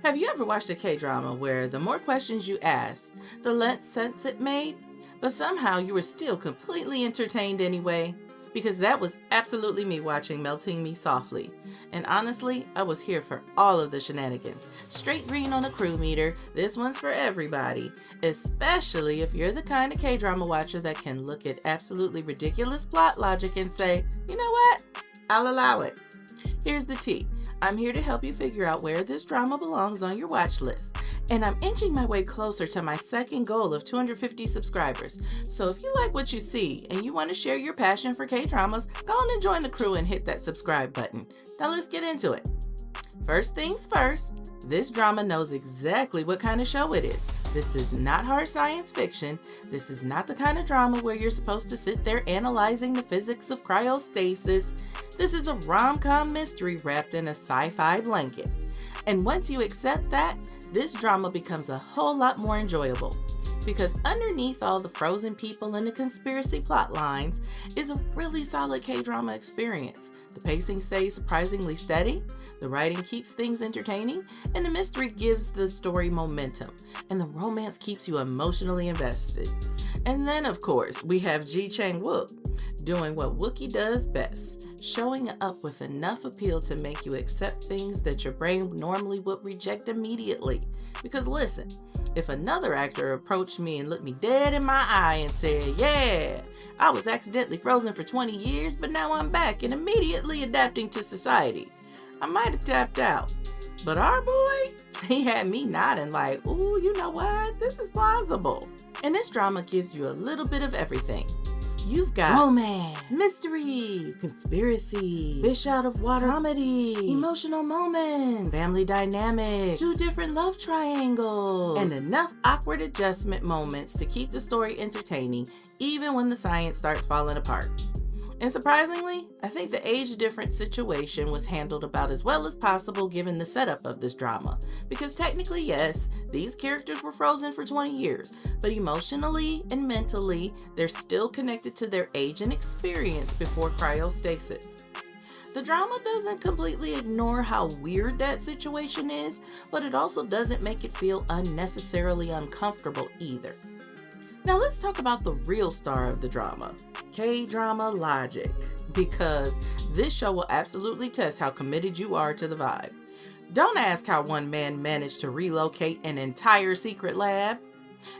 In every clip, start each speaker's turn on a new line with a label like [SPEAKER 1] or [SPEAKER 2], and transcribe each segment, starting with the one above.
[SPEAKER 1] Have you ever watched a K-drama where the more questions you asked, the less sense it made, but somehow you were still completely entertained anyway? Because that was absolutely me watching Melting Me Softly. And honestly, I was here for all of the shenanigans. Straight green on a crew meter, this one's for everybody. Especially if you're the kind of K-drama watcher that can look at absolutely ridiculous plot logic and say, you know what? I'll allow it. Here's the tea. I'm here to help you figure out where this drama belongs on your watch list. And I'm inching my way closer to my second goal of 250 subscribers. So if you like what you see and you want to share your passion for K-dramas, go on and join the crew and hit that subscribe button. Now let's get into it. First things first, this drama knows exactly what kind of show it is. This is not hard science fiction. This is not the kind of drama where you're supposed to sit there analyzing the physics of cryostasis. This is a rom-com mystery wrapped in a sci-fi blanket. And once you accept that, this drama becomes a whole lot more enjoyable. Because underneath all the frozen people and the conspiracy plot lines is a really solid K-drama experience. The pacing stays surprisingly steady, the writing keeps things entertaining, and the mystery gives the story momentum, and the romance keeps you emotionally invested. And then, of course, we have Ji Chang Wook doing what Wookie does best, showing up with enough appeal to make you accept things that your brain normally would reject immediately. Because listen, if another actor approached me and looked me dead in my eye and said, yeah, I was accidentally frozen for 20 years, but now I'm back and immediately adapting to society, I might have tapped out. But our boy, he had me nodding like, ooh, you know what? This is plausible. And this drama gives you a little bit of everything. You've got romance, mystery, conspiracy, fish out of water comedy, emotional moments, family dynamics, 2 different love triangles, and enough awkward adjustment moments to keep the story entertaining even when the science starts falling apart. And surprisingly, I think the age difference situation was handled about as well as possible given the setup of this drama. Because technically, yes, these characters were frozen for 20 years, but emotionally and mentally, they're still connected to their age and experience before cryostasis. The drama doesn't completely ignore how weird that situation is, but it also doesn't make it feel unnecessarily uncomfortable either. Now let's talk about the real star of the drama, K-drama logic, because this show will absolutely test how committed you are to the vibe. Don't ask how one man managed to relocate an entire secret lab.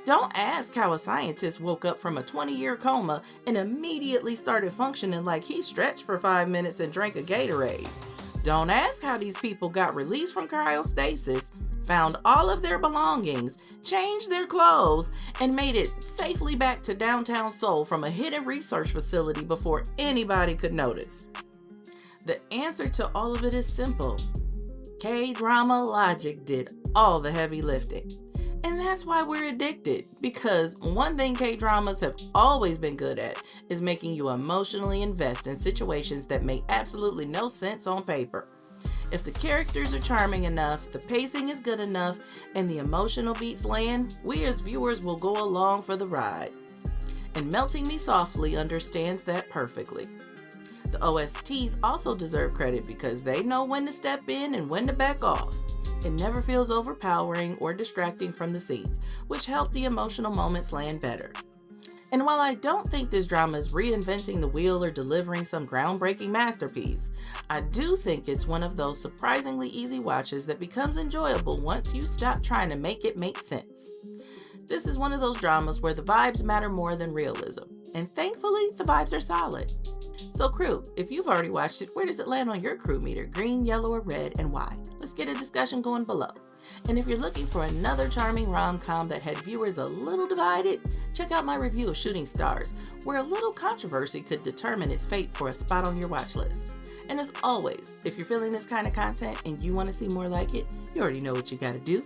[SPEAKER 1] Don't ask how a scientist woke up from a 20-year coma and immediately started functioning like he stretched for 5 minutes and drank a Gatorade. Don't ask how these people got released from cryostasis, found all of their belongings, changed their clothes, and made it safely back to downtown Seoul from a hidden research facility before anybody could notice. The answer to all of it is simple. K-drama logic did all the heavy lifting. And that's why we're addicted, because one thing K-dramas have always been good at is making you emotionally invest in situations that make absolutely no sense on paper. If the characters are charming enough, the pacing is good enough, and the emotional beats land, we as viewers will go along for the ride. And Melting Me Softly understands that perfectly. The OSTs also deserve credit because they know when to step in and when to back off. It never feels overpowering or distracting from the scenes, which help the emotional moments land better. And while I don't think this drama is reinventing the wheel or delivering some groundbreaking masterpiece, I do think it's one of those surprisingly easy watches that becomes enjoyable once you stop trying to make it make sense. This is one of those dramas where the vibes matter more than realism, and thankfully the vibes are solid. So crew, if you've already watched it, where does it land on your crew meter? Green, yellow, or red, and why? Let's get a discussion going below. And if you're looking for another charming rom-com that had viewers a little divided, check out my review of Shooting Stars, where a little controversy could determine its fate for a spot on your watch list. And as always, if you're feeling this kind of content and you want to see more like it, you already know what you gotta do.